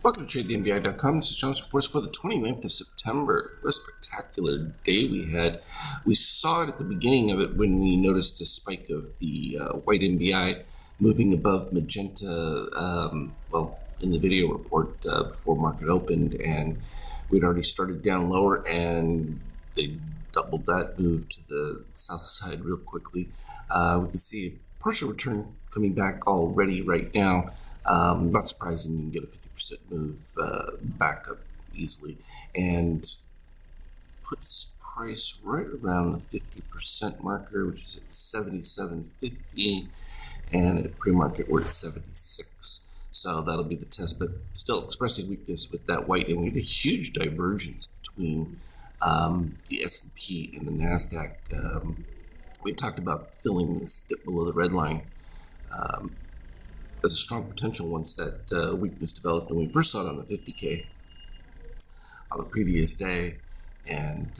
Welcome to TradeTheNBI.com. This is John's reports for the 29th of September. What a spectacular day we had. We saw it at the beginning of it when we noticed a spike of the white NBI moving above magenta, in the video report before market opened, and we'd already started down lower, and they doubled that move to the south side real quickly. We can see a partial return coming back already right now. Not surprising, you can get a 50% move back up easily, and puts price right around the 50% marker, which is at 77.50, and at pre-market we're at 76. So that'll be the test, but still expressing weakness with that white, and we had a huge divergence between the S&P and the NASDAQ. We talked about filling this dip below the red line as a strong potential once that weakness developed. And we first saw it on the 50K on the previous day, and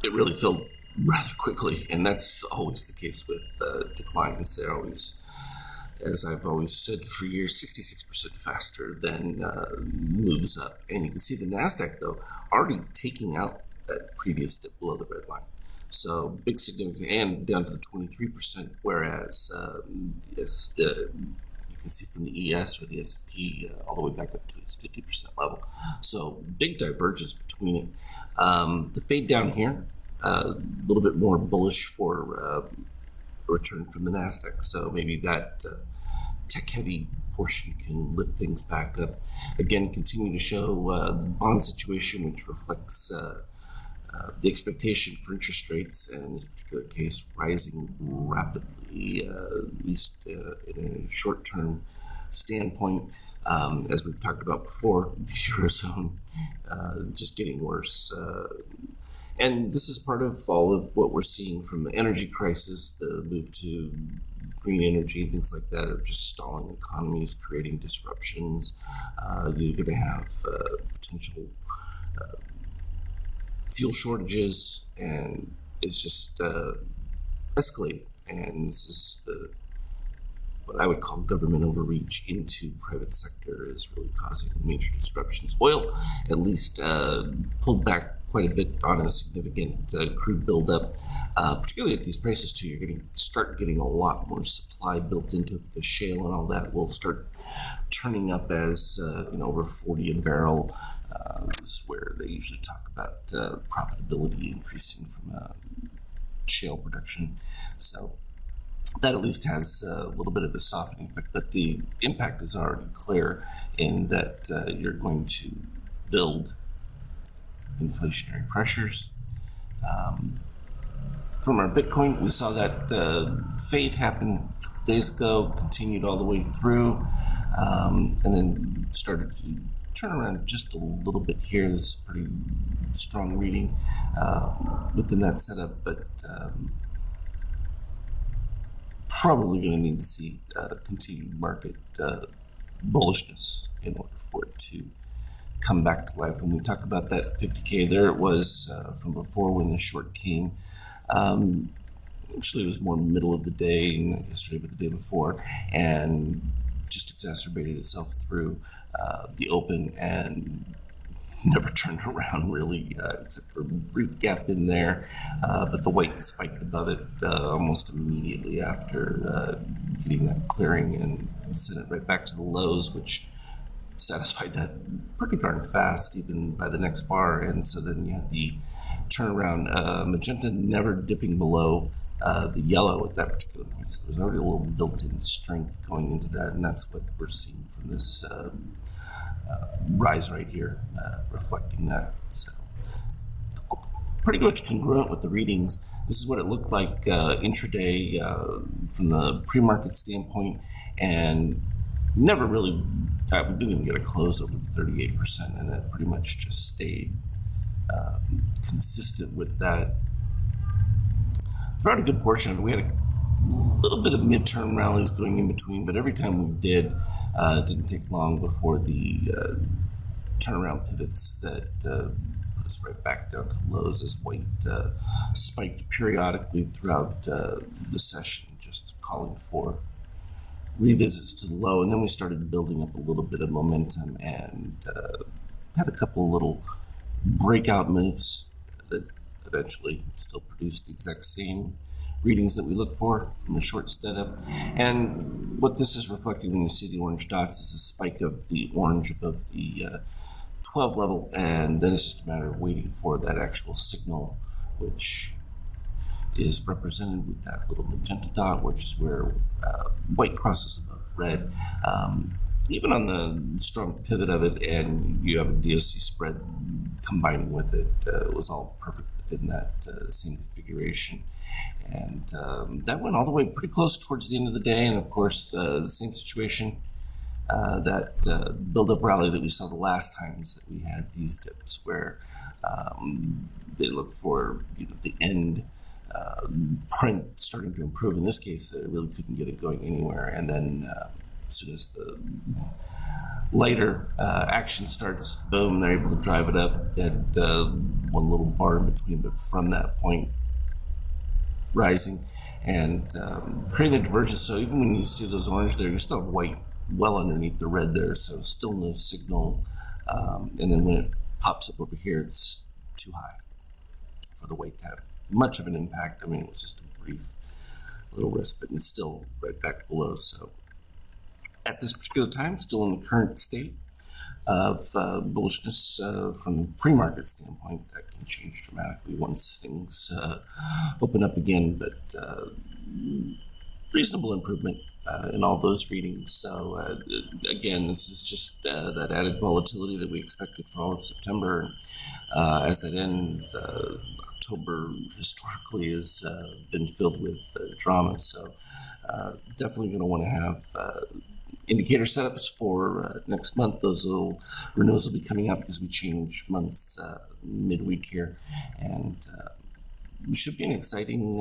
it really filled rather quickly. And that's always the case with declines. They're always, as I've always said for years, 66% faster than moves up. And you can see the NASDAQ, though, already taking out that previous dip below the red line. So big significant, and down to the 23%, whereas you can see from the ES or the S&P all the way back up to its 50% level. So big divergence between it. The fade down here, a little bit more bullish for a return from the NASDAQ. So maybe that tech-heavy portion can lift things back up. Again, continue to show the bond situation, which reflects the expectation for interest rates, and in this particular case, rising rapidly, at least in a short-term standpoint. As we've talked about before, the Eurozone just getting worse. And this is part of all of what we're seeing from the energy crisis, the move to green energy and things like that are just stalling economies, creating disruptions. You're going to have potential fuel shortages, and it's just escalating. And this is what I would call government overreach into private sector is really causing major disruptions. Oil, at least, pulled back quite a bit on a significant crude buildup, particularly at these prices too. You're going to start getting a lot more supply built into it because shale and all that will start turning up as over 40 a barrel. This is where they usually talk about profitability increasing from shale production. So that at least has a little bit of a softening effect, but the impact is already clear in that you're going to build inflationary pressures. From our Bitcoin, we saw that fade happen days ago, continued all the way through, and then started to turn around just a little bit here. This is pretty strong reading within that setup, but probably going to need to see continued market bullishness in order for it to come back to life. When we talk about that 50K, there it was from before when the short came. Actually, it was more middle of the day, not yesterday, but the day before, and just exacerbated itself through the open and never turned around really, except for a brief gap in there. But the white spiked above it almost immediately after getting that clearing and sent it right back to the lows, which satisfied that pretty darn fast, even by the next bar. And so then you had the turnaround, magenta never dipping below the yellow at that particular point. So there's already a little built-in strength going into that, and that's what we're seeing from this rise right here, reflecting that. So pretty much congruent with the readings. This is what it looked like intraday from the pre-market standpoint, and never really, we didn't even get a close over the 38%, and it pretty much just stayed consistent with that throughout a good portion of it. We had a little bit of midterm rallies going in between, but every time we did, it didn't take long before the turnaround pivots that put us right back down to lows as white spiked periodically throughout the session, just calling for revisits to the low, and then we started building up a little bit of momentum and had a couple of little breakout moves that eventually still produced the exact same readings that we look for from a short setup. And what this is reflecting when you see the orange dots is a spike of the orange above the 12 level, and then it's just a matter of waiting for that actual signal, which is represented with that little magenta dot, which is where white crosses above red. Even on the strong pivot of it, and you have a DOC spread combining with it, it was all perfect within that same configuration. And that went all the way pretty close towards the end of the day. And of course, the same situation, that build-up rally that we saw the last times that we had these dips, where they look for the end print starting to improve. In this case, they really couldn't get it going anywhere. And then as soon as the lighter action starts, boom, they're able to drive it up. Had one little bar in between, but from that point, rising and creating the divergence. So even when you see those orange there, you still have white well underneath the red there, so still no signal. And then when it pops up over here, it's too high for the white to have much of an impact. I mean, it was just a brief little respite, and it's still right back below. So at this particular time, still in the current state of bullishness from a pre-market standpoint. That can change dramatically once things open up again, but reasonable improvement in all those readings. So again, this is just that added volatility that we expected for all of September. As that ends, October historically has been filled with drama, so definitely going to want to have indicator setups for next month. Those renewals will be coming up because we change months midweek here, and it should be an exciting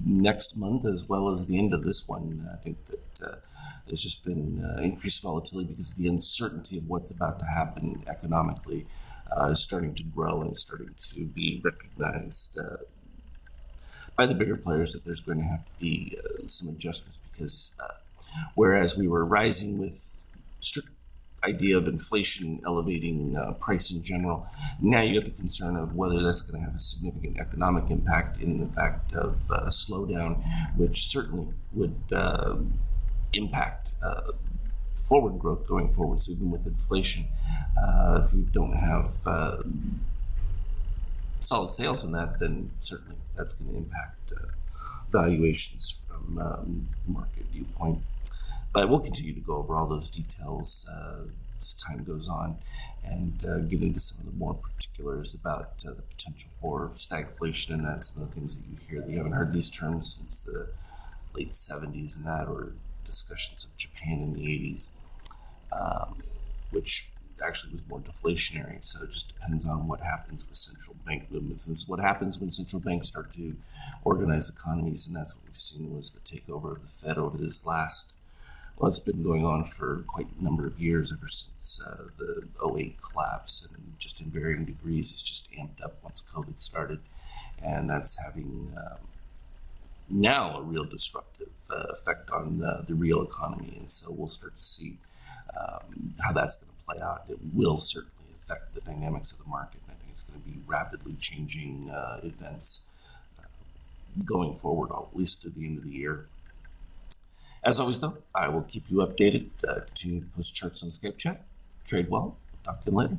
next month as well as the end of this one. I think that there's just been increased volatility because the uncertainty of what's about to happen economically is starting to grow, and it's starting to be recognized by the bigger players that there's going to have to be some adjustments, because whereas we were rising with strict idea of inflation elevating price in general, now you have the concern of whether that's going to have a significant economic impact in the fact of a slowdown, which certainly would impact forward growth going forward. So even with inflation, if you don't have solid sales in that, then certainly that's going to impact valuations from market viewpoint. But we'll continue to go over all those details as time goes on, and get into some of the more particulars about the potential for stagflation, and that's some of the things that you hear. We haven't heard these terms since the late 70s and that, or discussions of Japan in the 80s, which actually was more deflationary. So it just depends on what happens with central bank movements. This is what happens when central banks start to organize economies, and that's what we've seen was the takeover of the Fed over this last, well, it's been going on for quite a number of years, ever since the 08 collapse, and just in varying degrees. It's just amped up once COVID started, and that's having now a real disruptive effect on the real economy. And so we'll start to see how that's going to play out. It will certainly affect the dynamics of the market, and I think it's going to be rapidly changing events going forward, at least to the end of the year. As always, though, I will keep you updated. Continue to post charts on Skype chat. Trade well. Talk to you later.